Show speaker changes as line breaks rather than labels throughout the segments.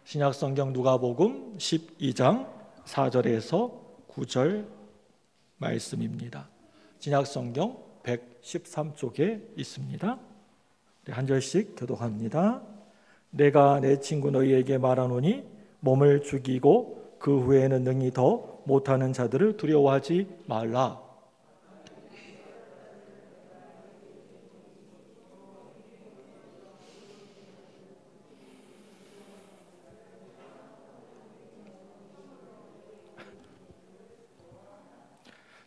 신약성경 누가복음 12장 4절에서 9절 말씀입니다. 신약성경 113쪽에 있습니다. 한 절씩 교독합니다. 내가 내 친구 너희에게 말하노니 몸을 죽이고 그 후에는 능히 더 못하는 자들을 두려워하지 말라.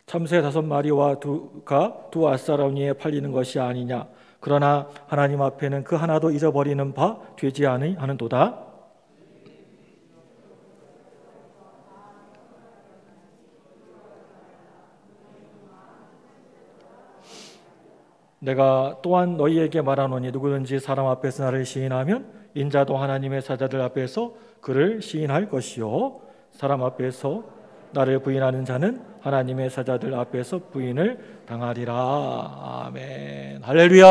참새 5마리와 두 앗사라니에 팔리는 것이 아니냐. 그러나 하나님 앞에는 그 하나도 잊어버리는 바 되지 않은도다. 내가 또한 너희에게 말하노니 누구든지 사람 앞에서 나를 시인하면 인자도 하나님의 사자들 앞에서 그를 시인할 것이요 사람 앞에서 나를 부인하는 자는 하나님의 사자들 앞에서 부인을 당하리라. 아멘. 할렐루야.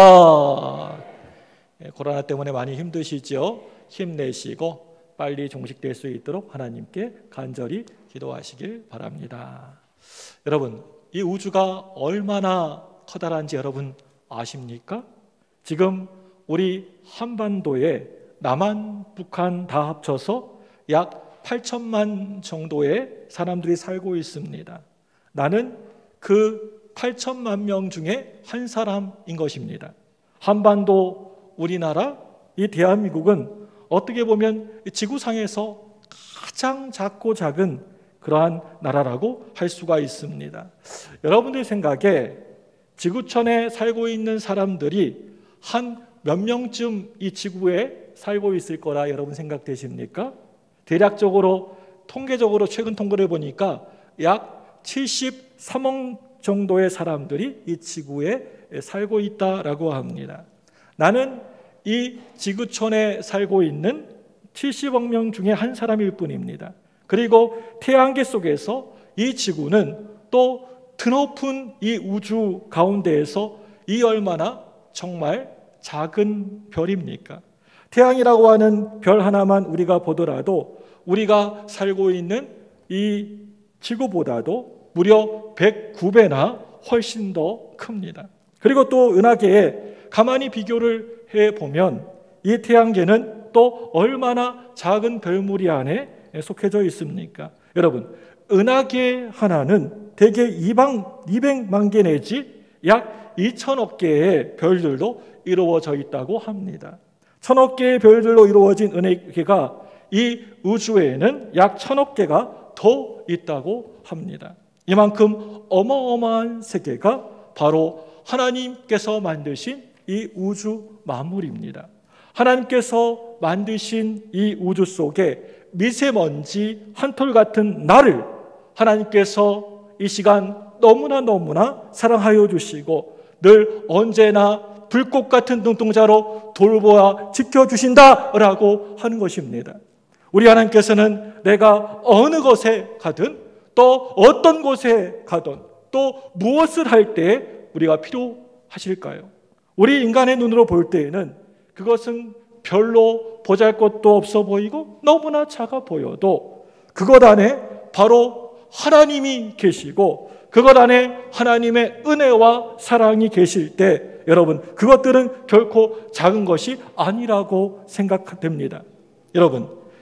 코로나 때문에 많이 힘드시죠? 힘내시고 빨리 종식될 수 있도록 하나님께 간절히 기도하시길 바랍니다. 여러분, 이 우주가 얼마나 커다란지 여러분 아십니까? 지금 우리 한반도에 남한, 북한 다 합쳐서 약 8천만 정도의 사람들이 살고 있습니다. 나는 그 8천만 명 중에 한 사람인 것입니다. 한반도, 우리나라, 이 대한민국은 어떻게 보면 지구상에서 가장 작고 작은 그러한 나라라고 할 수가 있습니다. 여러분들 생각에 지구촌에 살고 있는 사람들이 한 몇 명쯤 이 지구에 살고 있을 거라 여러분 생각되십니까? 대략적으로 통계적으로 최근 통계를 보니까 약 73억 정도의 사람들이 이 지구에 살고 있다라고 합니다. 나는 이 지구촌에 살고 있는 70억 명 중에 한 사람일 뿐입니다. 그리고 태양계 속에서 이 지구는 또 드높은 이 우주 가운데에서 이 얼마나 정말 작은 별입니까? 태양이라고 하는 별 하나만 우리가 보더라도 우리가 살고 있는 이 지구보다도 무려 109배나 훨씬 더 큽니다. 그리고 또 은하계에 가만히 비교를 해보면 이 태양계는 또 얼마나 작은 별무리 안에 속해져 있습니까? 여러분, 은하계 하나는 대개 200만 개 내지 약 2천억 개의 별들로 이루어져 있다고 합니다. 1000억 개의 별들로 이루어진 은하계가 이 우주에는 약 1000억 개가 더 있다고 합니다. 이만큼 어마어마한 세계가 바로 하나님께서 만드신 이 우주 만물입니다. 하나님께서 만드신 이 우주 속에 미세먼지 한 톨 같은 나를 하나님께서 이 시간 너무나 사랑하여 주시고 늘 언제나 불꽃 같은 눈동자로 돌보아 지켜주신다라고 하는 것입니다. 우리 하나님께서는 내가 어느 곳에 가든 또 어떤 곳에 가든 또 무엇을 할 때 우리가 필요하실까요? 우리 인간의 눈으로 볼 때에는 그것은 별로 보잘것도 없어 보이고 너무나 작아 보여도 그것 안에 바로 하나님이 계시고 그것 안에 하나님의 은혜와 사랑이 계실 때 여러분 그것들은 결코 작은 것이 아니라고 생각됩니다.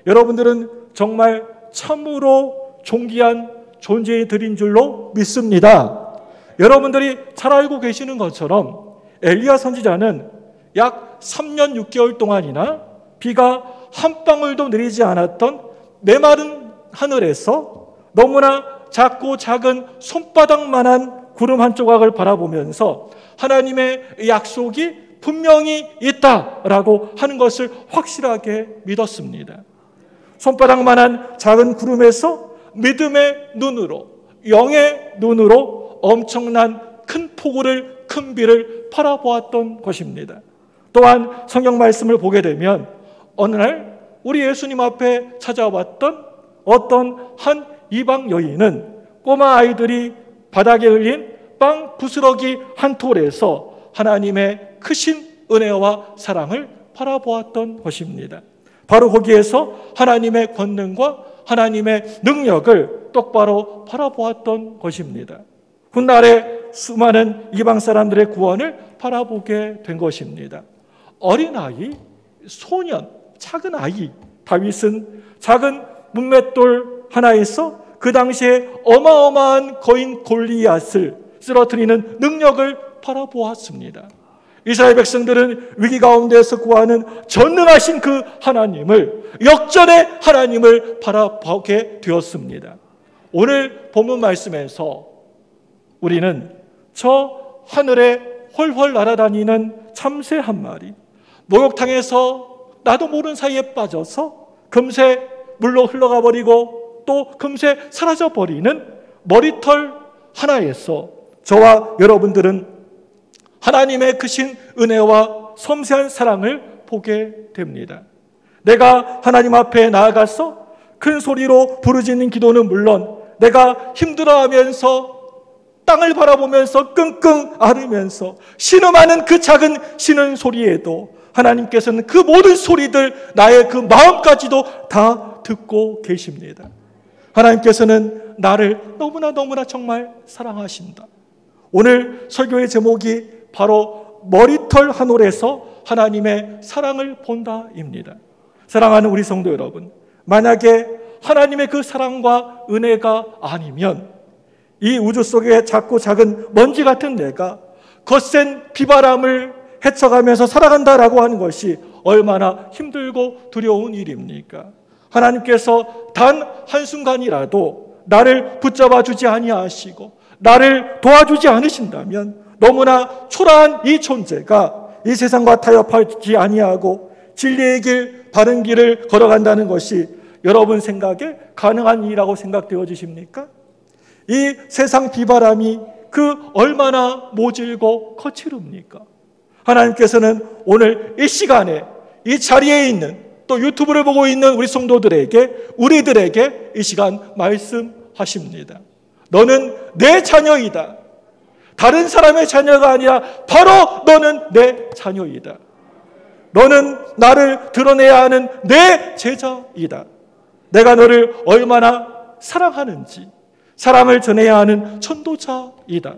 여러분들은 정말 참으로 존귀한 존재들인 줄로 믿습니다. 여러분들이 잘 알고 계시는 것처럼 엘리야 선지자는 약 3년 6개월 동안이나 비가 한 방울도 내리지 않았던 메마른 하늘에서 너무나 작고 작은 손바닥만한 구름 한 조각을 바라보면서 하나님의 약속이 분명히 있다라고 하는 것을 확실하게 믿었습니다. 손바닥만한 작은 구름에서 믿음의 눈으로, 영의 눈으로 엄청난 큰 폭우를, 큰 비를 바라보았던 것입니다. 또한 성경 말씀을 보게 되면 어느 날 우리 예수님 앞에 찾아왔던 어떤 한 이방 여인은 꼬마 아이들이 바닥에 흘린 빵 부스러기 한 톨에서 하나님의 크신 은혜와 사랑을 바라보았던 것입니다. 바로 거기에서 하나님의 권능과 하나님의 능력을 똑바로 바라보았던 것입니다. 훗날에 수많은 이방 사람들의 구원을 바라보게 된 것입니다. 어린아이, 소년, 작은 아이 다윗은 작은 문맷돌 하나에서 그 당시에 어마어마한 거인 골리앗을 쓰러뜨리는 능력을 바라보았습니다. 이스라엘 백성들은 위기 가운데서 구하는 전능하신 그 하나님을, 역전의 하나님을 바라보게 되었습니다. 오늘 본문 말씀에서 우리는 저 하늘에 훨훨 날아다니는 참새 한 마리, 목욕탕에서 나도 모르는 사이에 빠져서 금세 물로 흘러가 버리고 또 금세 사라져 버리는 머리털 하나에서 저와 여러분들은 하나님의 크신 은혜와 섬세한 사랑을 보게 됩니다. 내가 하나님 앞에 나아가서 큰 소리로 부르짖는 기도는 물론, 내가 힘들어하면서 땅을 바라보면서 끙끙 앓으면서 신음하는 그 작은 신음 소리에도 하나님께서는 그 모든 소리들, 나의 그 마음까지도 다 듣고 계십니다. 하나님께서는 나를 너무나 정말 사랑하신다. 오늘 설교의 제목이 바로 머리털 한 올에서 하나님의 사랑을 본다입니다. 사랑하는 우리 성도 여러분, 만약에 하나님의 그 사랑과 은혜가 아니면 이 우주 속에 작고 작은 먼지 같은 내가 거센 비바람을 헤쳐가면서 살아간다라고 하는 것이 얼마나 힘들고 두려운 일입니까? 하나님께서 단 한순간이라도 나를 붙잡아 주지 아니하시고 나를 도와주지 않으신다면 너무나 초라한 이 존재가 이 세상과 타협하지 아니하고 진리의 길, 바른 길을 걸어간다는 것이 여러분 생각에 가능한 일이라고 생각되어지십니까? 이 세상 비바람이 그 얼마나 모질고 거칠습니까? 하나님께서는 오늘 이 시간에 이 자리에 있는 또 유튜브를 보고 있는 우리 성도들에게, 우리들에게 이 시간 말씀하십니다. 너는 내 자녀이다. 다른 사람의 자녀가 아니라 바로 너는 내 자녀이다. 너는 나를 드러내야 하는 내 제자이다. 내가 너를 얼마나 사랑하는지 사랑을 전해야 하는 전도자이다.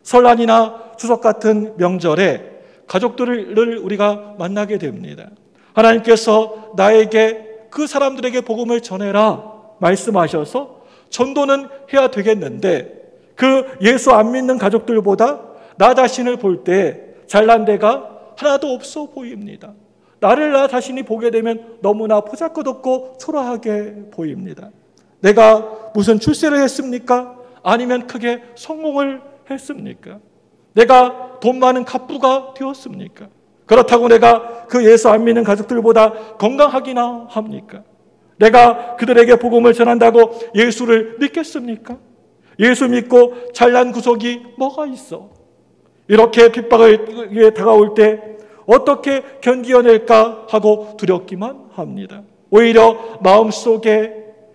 설날이나 추석 같은 명절에 가족들을 우리가 만나게 됩니다. 하나님께서 나에게 그 사람들에게 복음을 전해라 말씀하셔서 전도는 해야 되겠는데, 그 예수 안 믿는 가족들보다 나 자신을 볼 때 잘난 데가 하나도 없어 보입니다. 나를 나 자신이 보게 되면 너무나 보잘것없고 초라하게 보입니다. 내가 무슨 출세를 했습니까? 아니면 크게 성공을 했습니까? 내가 돈 많은 갑부가 되었습니까? 그렇다고 내가 그 예수 안 믿는 가족들보다 건강하기나 합니까? 내가 그들에게 복음을 전한다고 예수를 믿겠습니까? 예수 믿고 잘난 구석이 뭐가 있어? 이렇게 핍박을 위해 다가올 때 어떻게 견디어낼까 하고 두렵기만 합니다. 오히려 마음속에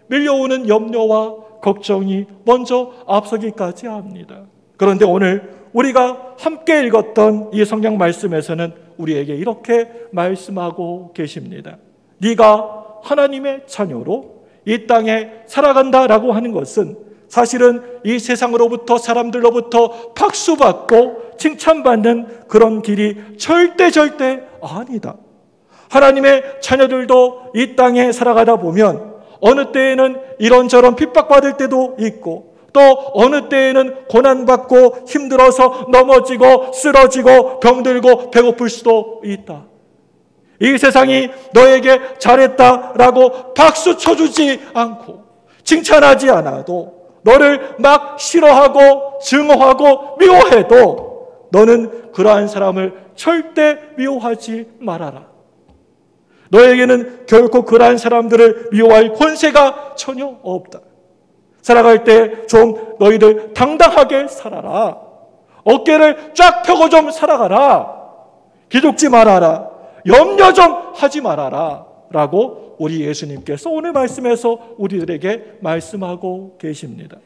밀려오는 염려와 걱정이 먼저 앞서기까지 합니다. 그런데 오늘 우리가 함께 읽었던 이 성경 말씀에서는 우리에게 이렇게 말씀하고 계십니다. 네가 하나님의 자녀로 이 땅에 살아간다라고 하는 것은 사실은 이 세상으로부터, 사람들로부터 박수받고 칭찬받는 그런 길이 절대 아니다. 하나님의 자녀들도 이 땅에 살아가다 보면 어느 때에는 이런저런 핍박받을 때도 있고, 또 어느 때에는 고난받고 힘들어서 넘어지고 쓰러지고 병들고 배고플 수도 있다. 이 세상이 너에게 잘했다라고 박수 쳐주지 않고 칭찬하지 않아도, 너를 막 싫어하고 증오하고 미워해도 너는 그러한 사람을 절대 미워하지 말아라. 너에게는 결코 그러한 사람들을 미워할 권세가 전혀 없다. 살아갈 때 좀 너희들 당당하게 살아라. 어깨를 쫙 펴고 좀 살아가라. 기죽지 말아라. 염려 좀 하지 말아라. 라고 우리 예수님께서 오늘 말씀에서 우리들에게 말씀하고 계십니다.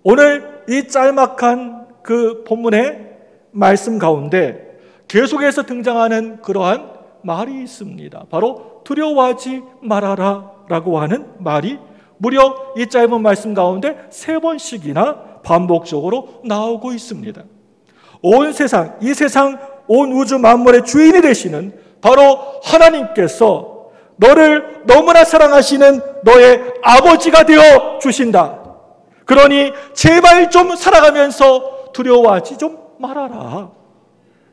오늘 이 짤막한 그 본문의 말씀 가운데 계속해서 등장하는 그러한 말이 있습니다. 바로 두려워하지 말아라 라고 하는 말이 무려 이 짧은 말씀 가운데 3번씩이나 반복적으로 나오고 있습니다. 온 세상, 이 세상 온 우주 만물의 주인이 되시는 바로 하나님께서 너를 너무나 사랑하시는 너의 아버지가 되어 주신다. 그러니 제발 좀 살아가면서 두려워하지 좀 말아라.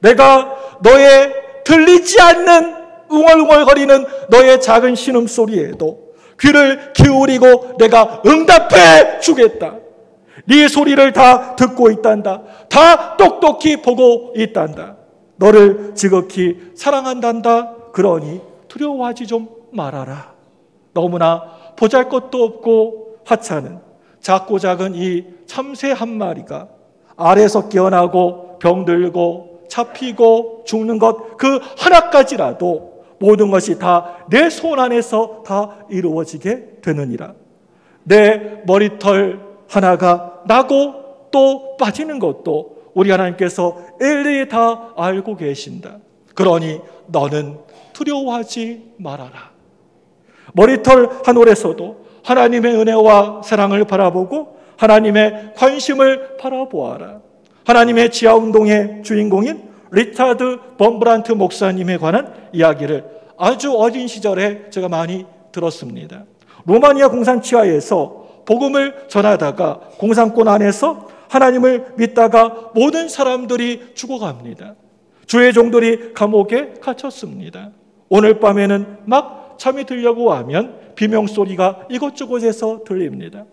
내가 너의 들리지 않는 웅얼웅얼거리는 너의 작은 신음소리에도 귀를 기울이고 내가 응답해 주겠다. 네 소리를 다 듣고 있단다. 다 똑똑히 보고 있단다. 너를 지극히 사랑한단다. 그러니 두려워하지 좀 말아라. 너무나 보잘것도 없고 하찮은 작고 작은 이 참새 한 마리가 알에서 깨어나고 병들고 잡히고 죽는 것 그 하나까지라도 모든 것이 다 내 손 안에서 다 이루어지게 되느니라. 내 머리털 하나가 나고 또 빠지는 것도 우리 하나님께서 일일이 다 알고 계신다. 그러니 너는 두려워하지 말아라. 머리털 한 올에서도 하나님의 은혜와 사랑을 바라보고 하나님의 관심을 바라보아라. 하나님의 지하운동의 주인공인 리차드 범브란트 목사님에 관한 이야기를 아주 어린 시절에 제가 많이 들었습니다. 로마니아 공산 치하에서 복음을 전하다가 공산권 안에서 하나님을 믿다가 모든 사람들이 죽어갑니다. 주의 종들이 감옥에 갇혔습니다. 오늘 밤에는 막 잠이 들려고 하면 비명소리가 이곳저곳에서 들립니다.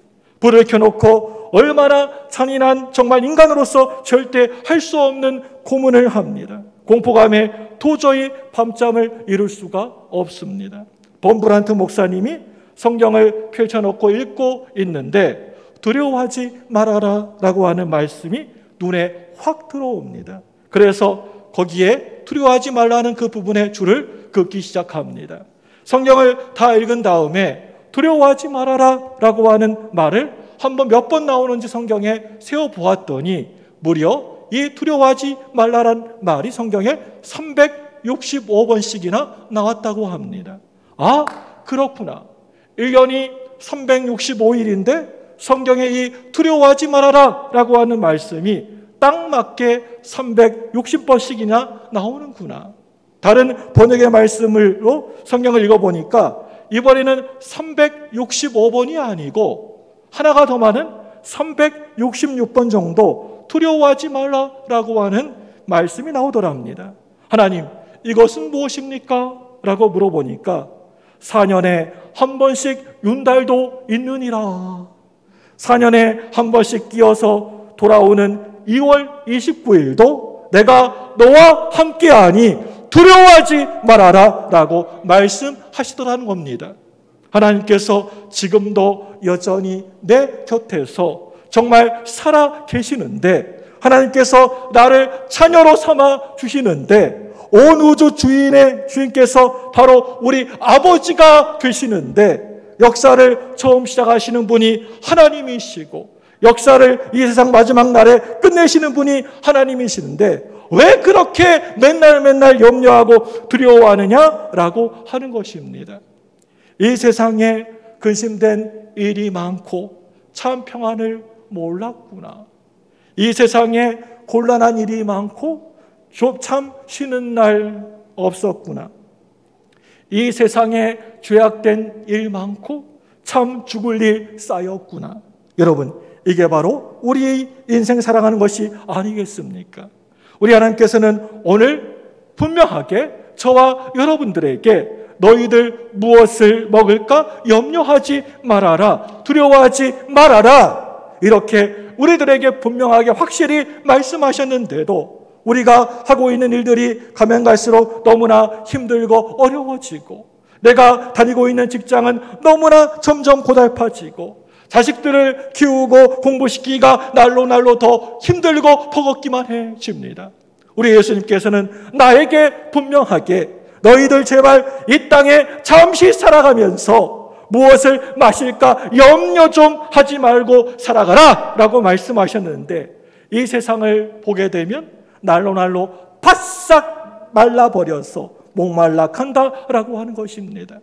불을 켜놓고 얼마나 잔인한 정말 인간으로서 절대 할 수 없는 고문을 합니다. 공포감에 도저히 밤잠을 이룰 수가 없습니다. 범브란트 목사님이 성경을 펼쳐놓고 읽고 있는데 두려워하지 말아라 라고 하는 말씀이 눈에 확 들어옵니다. 그래서 거기에 두려워하지 말라는 그 부분의 줄을 긋기 시작합니다. 성경을 다 읽은 다음에 두려워하지 말아라 라고 하는 말을 한번 몇 번 나오는지 성경에 세어보았더니 무려 이 두려워하지 말라란 말이 성경에 365번씩이나 나왔다고 합니다. 아, 그렇구나. 1년이 365일인데 성경에 이 두려워하지 말아라 라고 하는 말씀이 딱 맞게 360번씩이나 나오는구나. 다른 번역의 말씀으로 성경을 읽어보니까 이번에는 365번이 아니고 하나가 더 많은 366번 정도 두려워하지 말라라고 하는 말씀이 나오더랍니다. 하나님, 이것은 무엇입니까? 라고 물어보니까 4년에 한 번씩 윤달도 있느니라. 4년에 한 번씩 끼어서 돌아오는 2월 29일도 내가 너와 함께하니 두려워하지 말아라 라고 말씀하시더라는 겁니다. 하나님께서 지금도 여전히 내 곁에서 정말 살아 계시는데 하나님께서 나를 자녀로 삼아 주시는데 온 우주 주인의 주인께서 바로 우리 아버지가 되시는데 역사를 처음 시작하시는 분이 하나님이시고 역사를 이 세상 마지막 날에 끝내시는 분이 하나님이시는데 왜 그렇게 맨날 염려하고 두려워하느냐라고 하는 것입니다. 이 세상에 근심된 일이 많고 참 평안을 몰랐구나. 이 세상에 곤란한 일이 많고 참 쉬는 날 없었구나. 이 세상에 죄악된 일 많고 참 죽을 일 쌓였구나. 여러분, 이게 바로 우리 인생 살아가는 것이 아니겠습니까? 우리 하나님께서는 오늘 분명하게 저와 여러분들에게 너희들 무엇을 먹을까 염려하지 말아라, 두려워하지 말아라, 이렇게 우리들에게 분명하게 확실히 말씀하셨는데도 우리가 하고 있는 일들이 가면 갈수록 너무나 힘들고 어려워지고 내가 다니고 있는 직장은 너무나 점점 고달파지고 자식들을 키우고 공부시키기가 날로 더 힘들고 버겁기만 해집니다. 우리 예수님께서는 나에게 분명하게 너희들 제발 이 땅에 잠시 살아가면서 무엇을 마실까 염려 좀 하지 말고 살아가라 라고 말씀하셨는데 이 세상을 보게 되면 날로 바싹 말라버려서 목말라 간다라고 하는 것입니다.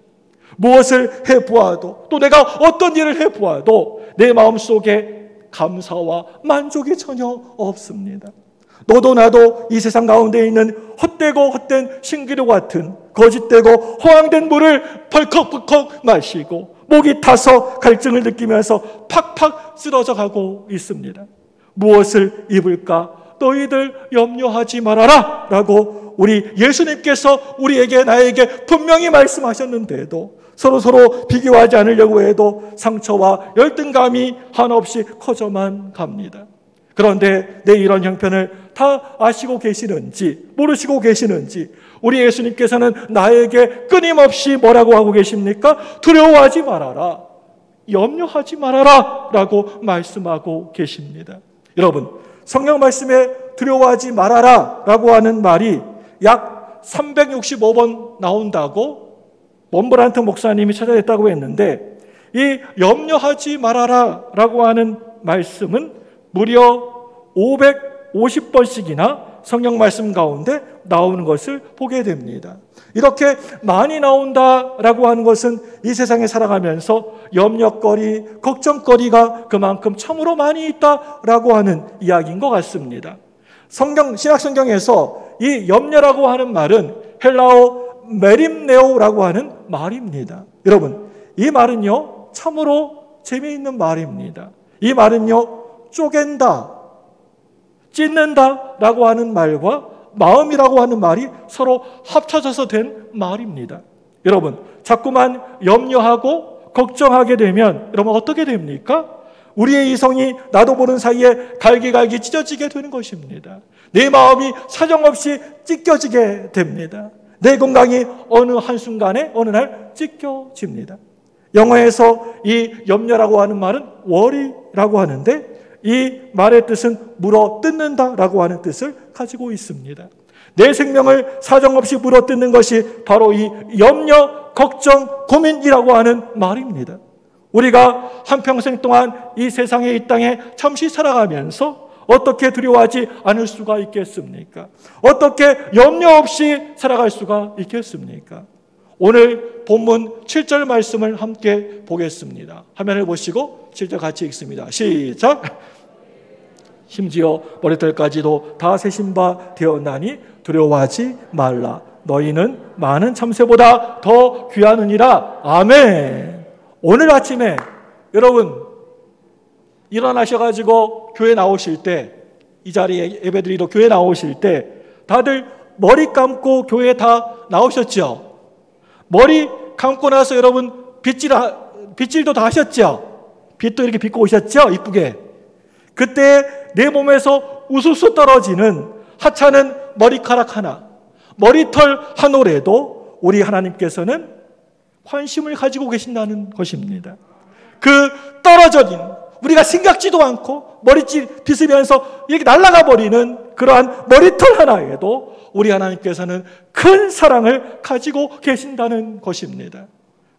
무엇을 해보아도 또 내가 어떤 일을 해보아도 내 마음속에 감사와 만족이 전혀 없습니다. 너도 나도 이 세상 가운데 있는 헛되고 헛된 신기루 같은 거짓되고 허황된 물을 벌컥벌컥 마시고 목이 타서 갈증을 느끼면서 팍팍 쓰러져 가고 있습니다. 무엇을 입을까? 너희들 염려하지 말아라 라고 우리 예수님께서 우리에게 나에게 분명히 말씀하셨는데도 서로 비교하지 않으려고 해도 상처와 열등감이 한없이 커져만 갑니다. 그런데 내 이런 형편을 다 아시고 계시는지 모르시고 계시는지 우리 예수님께서는 나에게 끊임없이 뭐라고 하고 계십니까? 두려워하지 말아라, 염려하지 말아라 라고 말씀하고 계십니다. 여러분, 성경 말씀에 두려워하지 말아라 라고 하는 말이 약 365번 나온다고 몬브란트 목사님이 찾아냈다고 했는데, 이 염려하지 말아라 라고 하는 말씀은 무려 550번씩이나 성경 말씀 가운데 나오는 것을 보게 됩니다. 이렇게 많이 나온다라고 하는 것은 이 세상에 살아가면서 염려거리, 걱정거리가 그만큼 참으로 많이 있다라고 하는 이야기인 것 같습니다. 신약 성경에서 이 염려라고 하는 말은 헬라어 메림네오라고 하는 말입니다. 여러분, 이 말은요 참으로 재미있는 말입니다. 이 말은요 쪼갠다, 찢는다 라고 하는 말과 마음이라고 하는 말이 서로 합쳐져서 된 말입니다. 여러분, 자꾸만 염려하고 걱정하게 되면 여러분 어떻게 됩니까? 우리의 이성이 나도 모르는 사이에 갈기갈기 찢어지게 되는 것입니다. 내 마음이 사정없이 찢겨지게 됩니다. 내 건강이 어느 한순간에 어느 날 찢겨집니다. 영어에서 이 염려라고 하는 말은 worry라고 하는데, 이 말의 뜻은 물어뜯는다라고 하는 뜻을 가지고 있습니다. 내 생명을 사정없이 물어뜯는 것이 바로 이 염려, 걱정, 고민이라고 하는 말입니다. 우리가 한평생 동안 이 세상에, 이 땅에 잠시 살아가면서 어떻게 두려워하지 않을 수가 있겠습니까? 어떻게 염려 없이 살아갈 수가 있겠습니까? 오늘 본문 7절 말씀을 함께 보겠습니다. 화면을 보시고 7절 같이 읽습니다. 시작! 심지어 머리털까지도 다 세신 바 되었나니 두려워하지 말라. 너희는 많은 참새보다 더 귀하느니라. 아멘. 오늘 아침에 여러분 일어나셔가지고 교회 나오실 때, 이 자리에 예배드리러 교회 나오실 때 다들 머리 감고 교회에 다 나오셨죠? 머리 감고 나서 여러분 빗질도 다 하셨죠? 빗도 이렇게 빗고 오셨죠? 이쁘게. 그때 내 몸에서 우수수 떨어지는 하찮은 머리카락 하나, 머리털 한 올에도 우리 하나님께서는 관심을 가지고 계신다는 것입니다. 그 떨어져진, 우리가 생각지도 않고 머리질 빗으면서 이렇게 날아가 버리는 그러한 머리털 하나에도 우리 하나님께서는 큰 사랑을 가지고 계신다는 것입니다.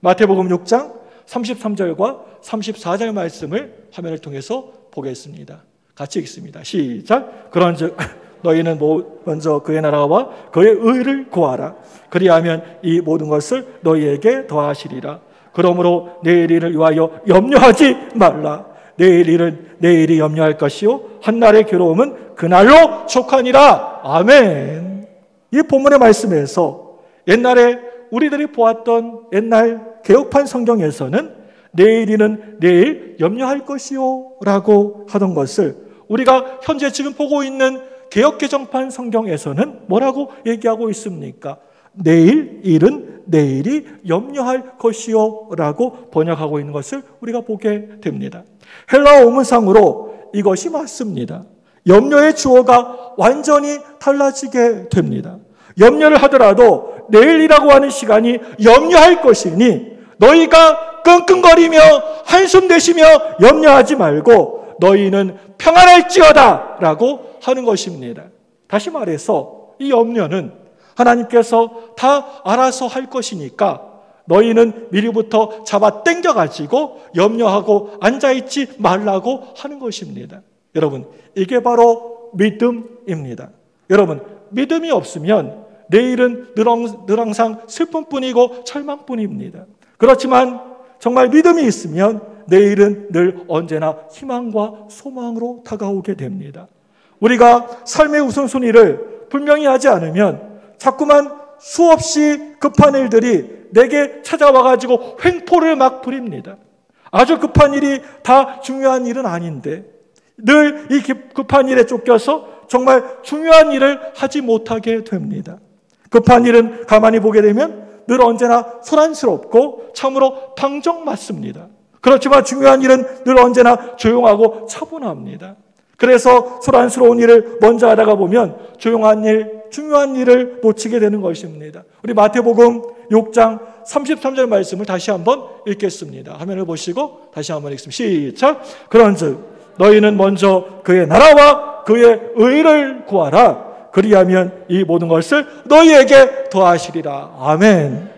마태복음 6장 33절과 34절 말씀을 화면을 통해서 보겠습니다. 같이 읽습니다. 시작! 그런즉 너희는 먼저 그의 나라와 그의 의를 구하라. 그리하면 이 모든 것을 너희에게 더하시리라. 그러므로 내일 일을 위하여 염려하지 말라. 내일 일은 내일이 염려할 것이요 한날의 괴로움은 그날로 족하니라. 아멘. 이 본문의 말씀에서 옛날에 우리들이 보았던 옛날 개역판 성경에서는 내일이는 내일 염려할 것이요 라고 하던 것을 우리가 현재 지금 보고 있는 개역개정판 성경에서는 뭐라고 얘기하고 있습니까? 내일 일은 내일이 염려할 것이요 라고 번역하고 있는 것을 우리가 보게 됩니다. 헬라어 원문상으로 이것이 맞습니다. 염려의 주어가 완전히 달라지게 됩니다. 염려를 하더라도 내일이라고 하는 시간이 염려할 것이니 너희가 끙끙거리며 한숨 내쉬며 염려하지 말고 너희는 평안할지어다 라고 하는 것입니다. 다시 말해서 이 염려는 하나님께서 다 알아서 할 것이니까 너희는 미리부터 잡아 당겨가지고 염려하고 앉아있지 말라고 하는 것입니다. 여러분, 이게 바로 믿음입니다. 여러분, 믿음이 없으면 내일은 늘 항상 슬픔뿐이고 절망뿐입니다. 그렇지만 정말 믿음이 있으면 내일은 늘 언제나 희망과 소망으로 다가오게 됩니다. 우리가 삶의 우선순위를 분명히 하지 않으면 자꾸만 수없이 급한 일들이 내게 찾아와가지고 횡포를 막 부립니다. 아주 급한 일이 다 중요한 일은 아닌데 늘 이 급한 일에 쫓겨서 정말 중요한 일을 하지 못하게 됩니다. 급한 일은 가만히 보게 되면 늘 언제나 소란스럽고 참으로 방정맞습니다. 그렇지만 중요한 일은 늘 언제나 조용하고 차분합니다. 그래서 소란스러운 일을 먼저 하다가 보면 조용한 일, 중요한 일을 놓치게 되는 것입니다. 우리 마태복음 6장 33절 말씀을 다시 한번 읽겠습니다. 화면을 보시고 다시 한번 읽습니다. 시작. 그런즉 너희는 먼저 그의 나라와 그의 의를 구하라. 그리하면 이 모든 것을 너희에게 더하시리라. 아멘.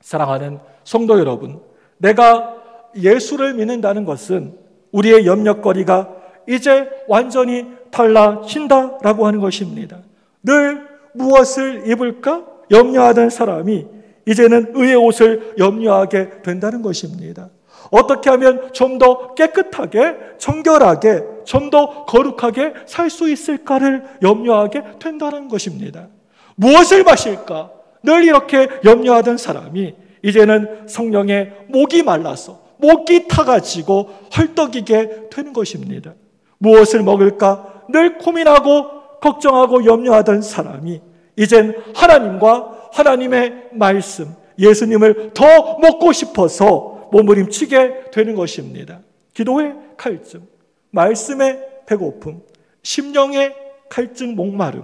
사랑하는 성도 여러분, 내가 예수를 믿는다는 것은 우리의 염려거리가 이제 완전히 달라진다라고 하는 것입니다. 늘 무엇을 입을까 염려하던 사람이 이제는 의의 옷을 염려하게 된다는 것입니다. 어떻게 하면 좀 더 깨끗하게, 정결하게, 좀 더 거룩하게 살 수 있을까를 염려하게 된다는 것입니다. 무엇을 마실까? 늘 이렇게 염려하던 사람이 이제는 성령의 목이 말라서 목이 타가지고 헐떡이게 되는 것입니다. 무엇을 먹을까? 늘 고민하고 걱정하고 염려하던 사람이 이젠 하나님과 하나님의 말씀, 예수님을 더 먹고 싶어서 몸부림치게 되는 것입니다. 기도의 칼증, 말씀의 배고픔, 심령의 칼증 목마름,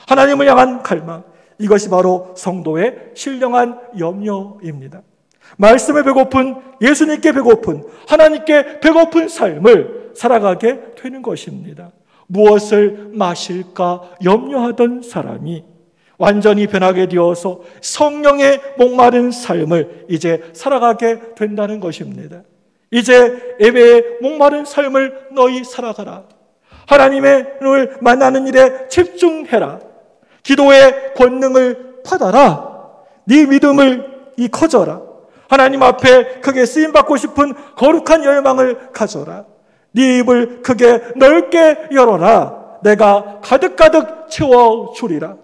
하나님을 향한 갈망, 이것이 바로 성도의 신령한 염려입니다. 말씀에 배고픈, 예수님께 배고픈, 하나님께 배고픈 삶을 살아가게 되는 것입니다. 무엇을 마실까 염려하던 사람이 완전히 변하게 되어서 성령의 목마른 삶을 이제 살아가게 된다는 것입니다. 이제 예배의 목마른 삶을 너희 살아가라. 하나님을 만나는 일에 집중해라. 기도의 권능을 받아라. 네 믿음을 커져라. 하나님 앞에 크게 쓰임받고 싶은 거룩한 열망을 가져라. 네 입을 크게 넓게 열어라. 내가 가득가득 채워주리라.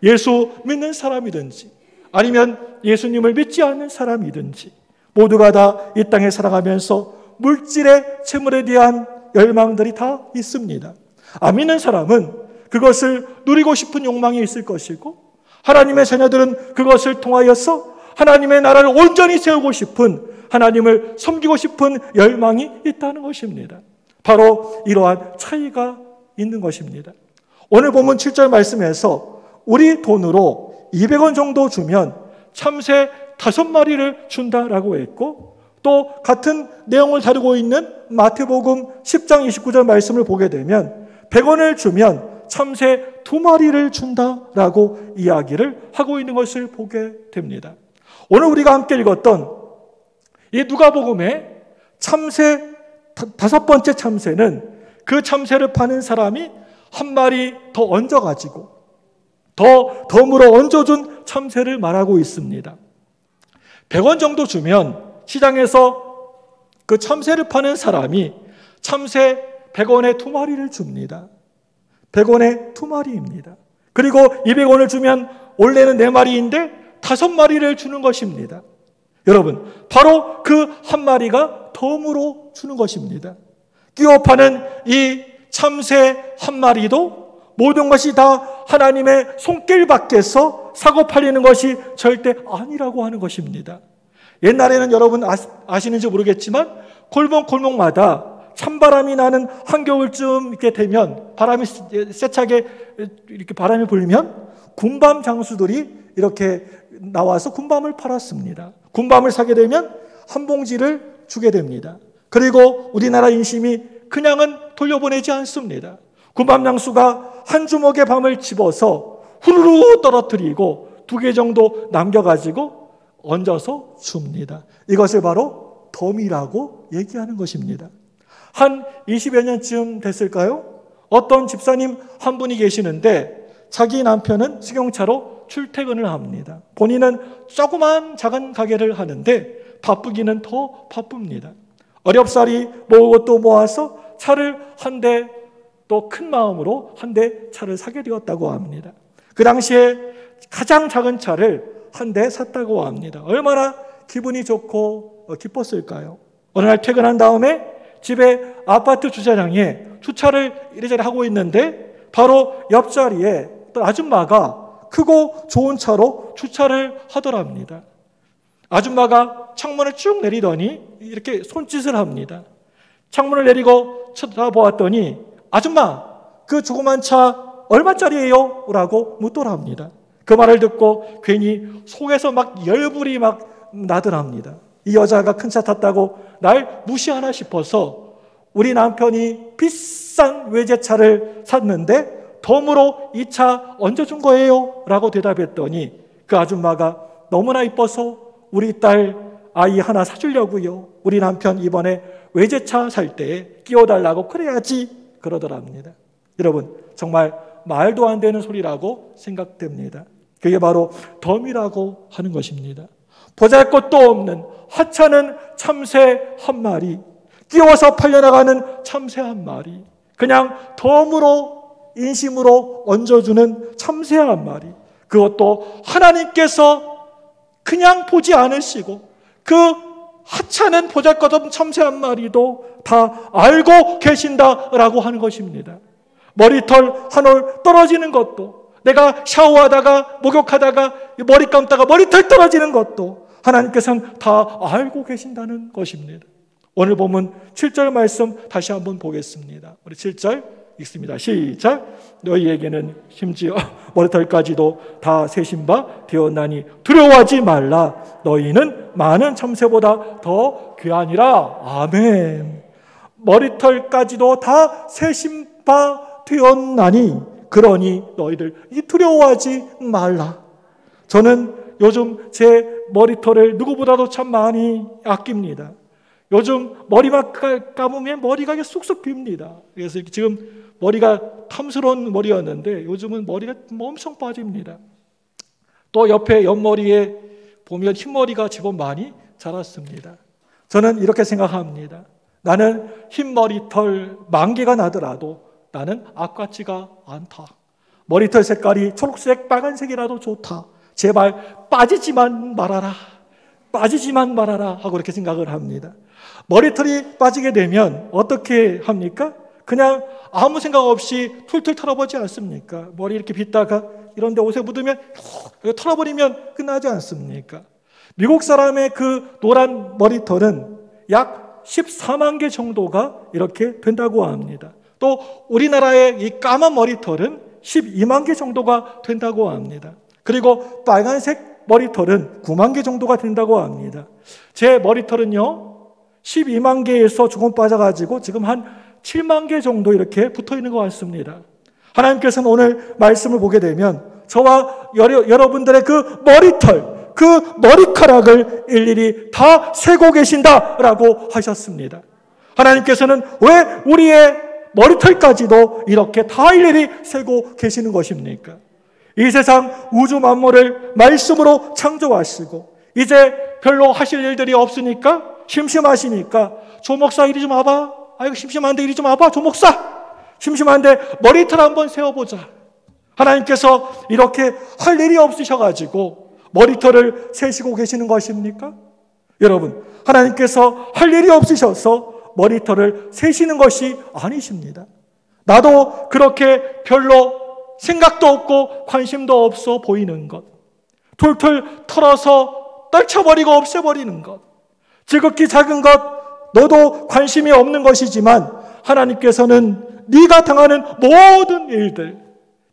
예수 믿는 사람이든지 아니면 예수님을 믿지 않는 사람이든지 모두가 다 이 땅에 살아가면서 물질의 재물에 대한 열망들이 다 있습니다. 안 믿는 사람은 그것을 누리고 싶은 욕망이 있을 것이고 하나님의 자녀들은 그것을 통하여서 하나님의 나라를 온전히 세우고 싶은, 하나님을 섬기고 싶은 열망이 있다는 것입니다. 바로 이러한 차이가 있는 것입니다. 오늘 본문 7절 말씀에서 우리 돈으로 200원 정도 주면 참새 5마리를 준다라고 했고, 또 같은 내용을 다루고 있는 마태복음 10장 29절 말씀을 보게 되면 100원을 주면 참새 2마리를 준다라고 이야기를 하고 있는 것을 보게 됩니다. 오늘 우리가 함께 읽었던 이 누가복음의 참새 5번째 참새는 그 참새를 파는 사람이 한 마리 더 얹어가지고 덤으로 얹어준 참새를 말하고 있습니다. 100원 정도 주면 시장에서 그 참새를 파는 사람이 참새 100원에 2마리를 줍니다. 100원에 2마리입니다. 그리고 200원을 주면 원래는 4마리인데 5마리를 주는 것입니다. 여러분, 바로 그 한 마리가 덤으로 주는 것입니다. 끼워 파는 이 참새 한 마리도 모든 것이 다 하나님의 손길 밖에서 사고 팔리는 것이 절대 아니라고 하는 것입니다. 옛날에는 여러분 아시는지 모르겠지만 골목마다 찬바람이 나는 한겨울쯤 이렇게 되면 바람이 세차게 이렇게 바람이 불면 군밤 장수들이 이렇게 나와서 군밤을 팔았습니다. 군밤을 사게 되면 한 봉지를 주게 됩니다. 그리고 우리나라 인심이 그냥은 돌려보내지 않습니다. 군밤 장수가 한 주먹의 밤을 집어서 후루루 떨어뜨리고 2개 정도 남겨가지고 얹어서 줍니다. 이것을 바로 덤이라고 얘기하는 것입니다. 한 20여 년쯤 됐을까요? 어떤 집사님 한 분이 계시는데 자기 남편은 승용차로 출퇴근을 합니다. 본인은 조그만 작은 가게를 하는데 바쁘기는 더 바쁩니다. 어렵사리 모을 것도 모아서 차를 한 대, 또 큰 마음으로 한 대 차를 사게 되었다고 합니다. 그 당시에 가장 작은 차를 한 대 샀다고 합니다. 얼마나 기분이 좋고 기뻤을까요? 어느 날 퇴근한 다음에 집에 아파트 주차장에 주차를 이리저리 하고 있는데 바로 옆자리에 어떤 아줌마가 크고 좋은 차로 주차를 하더랍니다. 아줌마가 창문을 쭉 내리더니 이렇게 손짓을 합니다. 창문을 내리고 쳐다보았더니 아줌마, 그 조그만 차 얼마짜리예요? 라고 묻더랍니다. 그 말을 듣고 괜히 속에서 막 열불이 막 나더랍니다. 이 여자가 큰 차 탔다고 날 무시하나 싶어서 우리 남편이 비싼 외제차를 샀는데 덤으로 이 차 얹어준 거예요? 라고 대답했더니 그 아줌마가 너무나 이뻐서 우리 딸 아이 하나 사주려고요. 우리 남편 이번에 외제차 살 때 끼워달라고 그래야지 그러더랍니다. 여러분, 정말 말도 안 되는 소리라고 생각됩니다. 그게 바로 덤이라고 하는 것입니다. 보잘것도 없는 하찮은 참새 한 마리, 끼워서 팔려나가는 참새 한 마리, 그냥 덤으로 인심으로 얹어주는 참새 한 마리, 그것도 하나님께서 그냥 보지 않으시고 그 하찮은 보잘것없는 참새 한 마리도 다 알고 계신다라고 하는 것입니다. 머리털 한 올 떨어지는 것도, 내가 샤워하다가 목욕하다가 머리 감다가 머리털 떨어지는 것도 하나님께서는 다 알고 계신다는 것입니다. 오늘 본문 7절 말씀 다시 한번 보겠습니다. 우리 7절 읽습니다. 시작. 너희에게는 심지어 머리털까지도 다 세신 바 되었나니 두려워하지 말라. 너희는 많은 참새보다 더 귀하니라. 아멘. 머리털까지도 다 세신 바 되었나니 그러니 너희들 두려워하지 말라. 저는 요즘 제 머리털을 누구보다도 참 많이 아낍니다. 요즘 머리만 감으면 머리가 쑥쑥 빕니다. 그래서 지금 머리가 탐스러운 머리였는데 요즘은 머리가 엄청 빠집니다. 또 옆머리에 보면 흰머리가 제법 많이 자랐습니다. 저는 이렇게 생각합니다. 나는 흰머리털 10,000개가 나더라도 나는 아깝지가 않다. 머리털 색깔이 초록색, 빨간색이라도 좋다. 제발 빠지지만 말아라. 빠지지만 말아라 하고 이렇게 생각을 합니다. 머리털이 빠지게 되면 어떻게 합니까? 그냥 아무 생각 없이 툴툴 털어보지 않습니까? 머리 이렇게 빗다가 이런 데 옷에 묻으면 털어버리면 끝나지 않습니까? 미국 사람의 그 노란 머리털은 약 14만 개 정도가 이렇게 된다고 합니다. 또 우리나라의 이 까만 머리털은 12만 개 정도가 된다고 합니다. 그리고 빨간색 머리털은 9만 개 정도가 된다고 합니다. 제 머리털은요 12만 개에서 조금 빠져가지고 지금 한 7만 개 정도 이렇게 붙어 있는 것 같습니다. 하나님께서는 오늘 말씀을 보게 되면 저와 여러분들의 그 머리털, 그 머리카락을 일일이 다 세고 계신다라고 하셨습니다. 하나님께서는 왜 우리의 머리털까지도 이렇게 다 일일이 세고 계시는 것입니까? 이 세상 우주 만물을 말씀으로 창조하시고 이제 별로 하실 일들이 없으니까 심심하시니까 조 목사 이리 좀 와봐. 아이고 심심한데 이리 좀 와봐. 조 목사 심심한데 머리털 한번 세워보자. 하나님께서 이렇게 할 일이 없으셔가지고 머리털을 세시고 계시는 것입니까? 여러분, 하나님께서 할 일이 없으셔서 머리털을 세시는 것이 아니십니다. 나도 그렇게 별로 생각도 없고 관심도 없어 보이는 것, 툴툴 털어서 떨쳐버리고 없애버리는 것, 지극히 작은 것, 너도 관심이 없는 것이지만 하나님께서는 네가 당하는 모든 일들,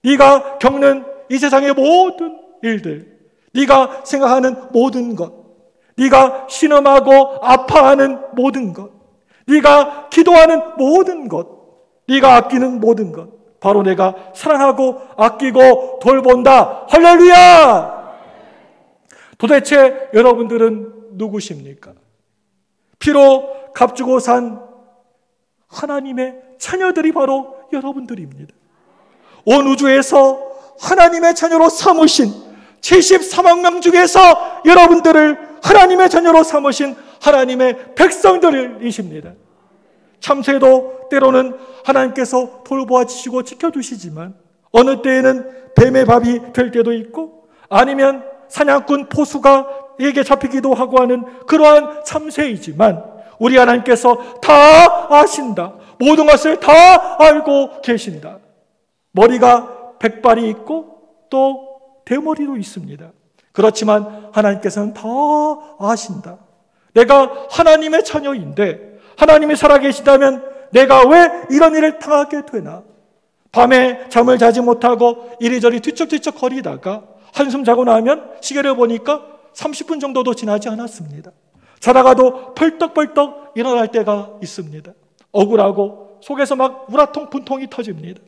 네가 겪는 이 세상의 모든 일들, 네가 생각하는 모든 것, 네가 신음하고 아파하는 모든 것, 네가 기도하는 모든 것, 네가 아끼는 모든 것, 바로 내가 사랑하고 아끼고 돌본다. 할렐루야! 도대체 여러분들은 누구십니까? 피로 값주고 산 하나님의 자녀들이 바로 여러분들입니다. 온 우주에서 하나님의 자녀로 삼으신 73억 명 중에서 여러분들을 하나님의 자녀로 삼으신 하나님의 백성들이십니다. 참새도 때로는 하나님께서 돌보아 주시고 지켜주시지만 어느 때에는 뱀의 밥이 될 때도 있고 아니면 사냥꾼 포수가 에게 잡히기도 하고 하는 그러한 참새이지만 우리 하나님께서 다 아신다. 모든 것을 다 알고 계신다. 머리가 백발이 있고 또 대머리도 있습니다. 그렇지만 하나님께서는 다 아신다. 내가 하나님의 자녀인데 하나님이 살아계시다면 내가 왜 이런 일을 당하게 되나? 밤에 잠을 자지 못하고 이리저리 뒤척뒤척 거리다가 한숨 자고 나면 시계를 보니까 30분 정도도 지나지 않았습니다. 자다가도 벌떡벌떡 일어날 때가 있습니다. 억울하고 속에서 막 우라통 분통이 터집니다.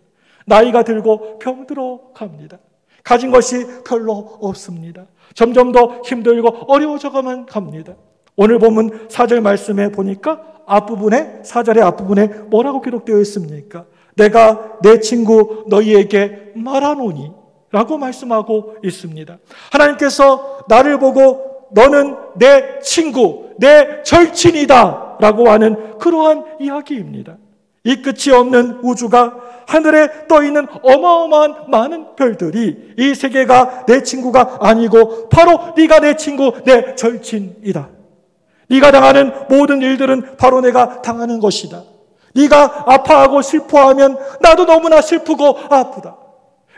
나이가 들고 병들어 갑니다. 가진 것이 별로 없습니다. 점점 더 힘들고 어려워져가만 갑니다. 오늘 본문 4절 말씀에 보니까 앞부분에 4절의 앞부분에 뭐라고 기록되어 있습니까? 내가 내 친구 너희에게 말하노니 라고 말씀하고 있습니다. 하나님께서 나를 보고 너는 내 친구, 내 절친이다 라고 하는 그러한 이야기입니다. 이 끝이 없는 우주가 하늘에 떠있는 어마어마한 많은 별들이 이 세계가 내 친구가 아니고 바로 네가 내 친구, 내 절친이다. 네가 당하는 모든 일들은 바로 내가 당하는 것이다. 네가 아파하고 슬퍼하면 나도 너무나 슬프고 아프다.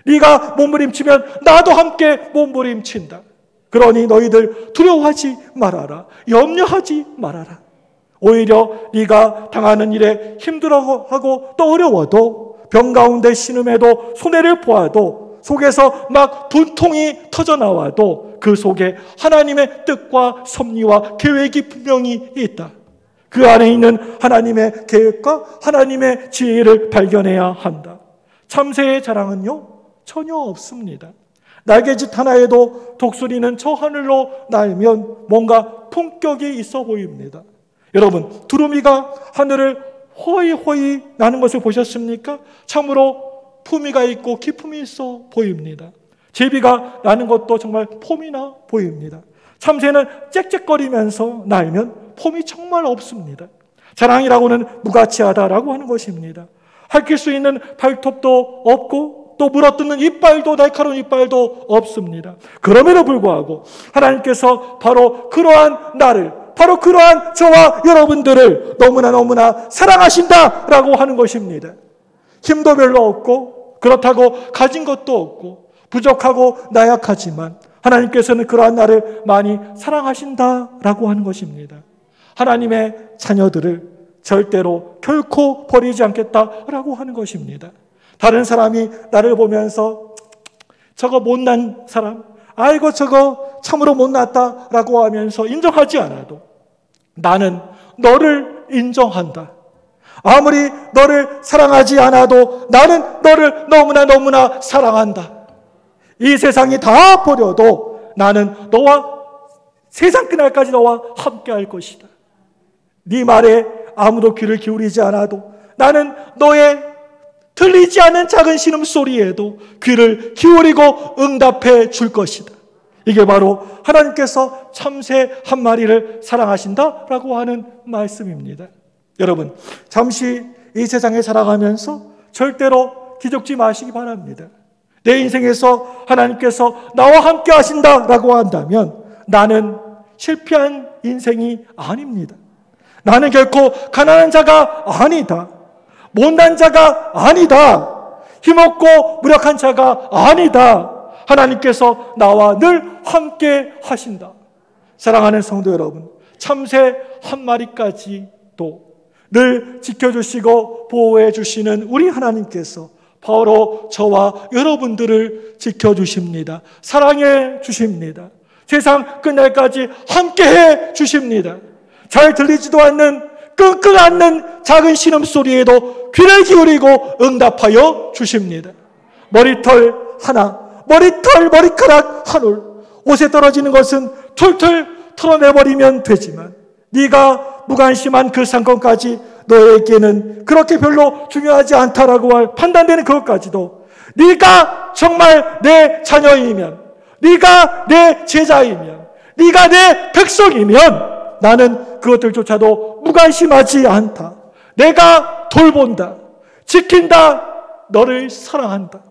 네가 몸부림치면 나도 함께 몸부림친다. 그러니 너희들 두려워하지 말아라. 염려하지 말아라. 오히려 네가 당하는 일에 힘들어하고 또 어려워도 병 가운데 신음해도 손해를 보아도 속에서 막 분통이 터져나와도 그 속에 하나님의 뜻과 섭리와 계획이 분명히 있다. 그 안에 있는 하나님의 계획과 하나님의 지혜를 발견해야 한다. 참새의 자랑은요, 전혀 없습니다. 날개짓 하나에도 독수리는 저 하늘로 날면 뭔가 품격이 있어 보입니다. 여러분, 두루미가 하늘을 호이호이 나는 것을 보셨습니까? 참으로 품위가 있고 기품이 있어 보입니다. 제비가 나는 것도 정말 폼이나 보입니다. 참새는 짹짹거리면서 날면 폼이 정말 없습니다. 자랑이라고는 무가치하다라고 하는 것입니다. 핥힐 수 있는 발톱도 없고 또 물어뜯는 이빨도 날카로운 이빨도 없습니다. 그럼에도 불구하고 하나님께서 바로 그러한 나를, 바로 그러한 저와 여러분들을 너무나 사랑하신다라고 하는 것입니다. 힘도 별로 없고 그렇다고 가진 것도 없고 부족하고 나약하지만 하나님께서는 그러한 나를 많이 사랑하신다라고 하는 것입니다. 하나님의 자녀들을 절대로 결코 버리지 않겠다라고 하는 것입니다. 다른 사람이 나를 보면서 저거 못난 사람, 아이고 저거 참으로 못났다라고 하면서 인정하지 않아도 나는 너를 인정한다. 아무리 너를 사랑하지 않아도 나는 너를 너무나 사랑한다. 이 세상이 다 버려도 나는 너와 세상 끝날까지 너와 함께 할 것이다. 네 말에 아무도 귀를 기울이지 않아도 나는 너의 들리지 않는 작은 신음소리에도 귀를 기울이고 응답해 줄 것이다. 이게 바로 하나님께서 참새 한 마리를 사랑하신다라고 하는 말씀입니다. 여러분, 잠시 이 세상에 살아가면서 절대로 기죽지 마시기 바랍니다. 내 인생에서 하나님께서 나와 함께 하신다라고 한다면 나는 실패한 인생이 아닙니다. 나는 결코 가난한 자가 아니다. 못난 자가 아니다. 힘없고 무력한 자가 아니다. 하나님께서 나와 늘 함께 하신다. 사랑하는 성도 여러분, 참새 한 마리까지도 늘 지켜주시고 보호해 주시는 우리 하나님께서 바로 저와 여러분들을 지켜주십니다. 사랑해 주십니다. 세상 끝날까지 함께해 주십니다. 잘 들리지도 않는 끙끙 앓는 작은 신음소리에도 귀를 기울이고 응답하여 주십니다. 머리털 하나, 머리카락 한 올, 옷에 떨어지는 것은 툴툴 털어내버리면 되지만 네가 무관심한 그 상권까지 너에게는 그렇게 별로 중요하지 않다라고 판단되는 그것까지도 네가 정말 내 자녀이면, 네가 내 제자이면, 네가 내 백성이면 나는 그것들조차도 무관심하지 않다. 내가 돌본다. 지킨다. 너를 사랑한다.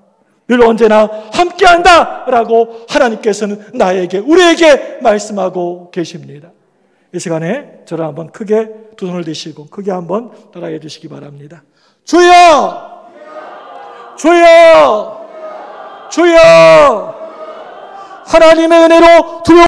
늘 언제나 함께한다 라고 하나님께서는 나에게, 우리에게 말씀하고 계십니다. 이 시간에 저를 한번 크게 두 손을 드시고 크게 한번 따라해 주시기 바랍니다. 주여! 주여! 주여! 하나님의 은혜로 두려워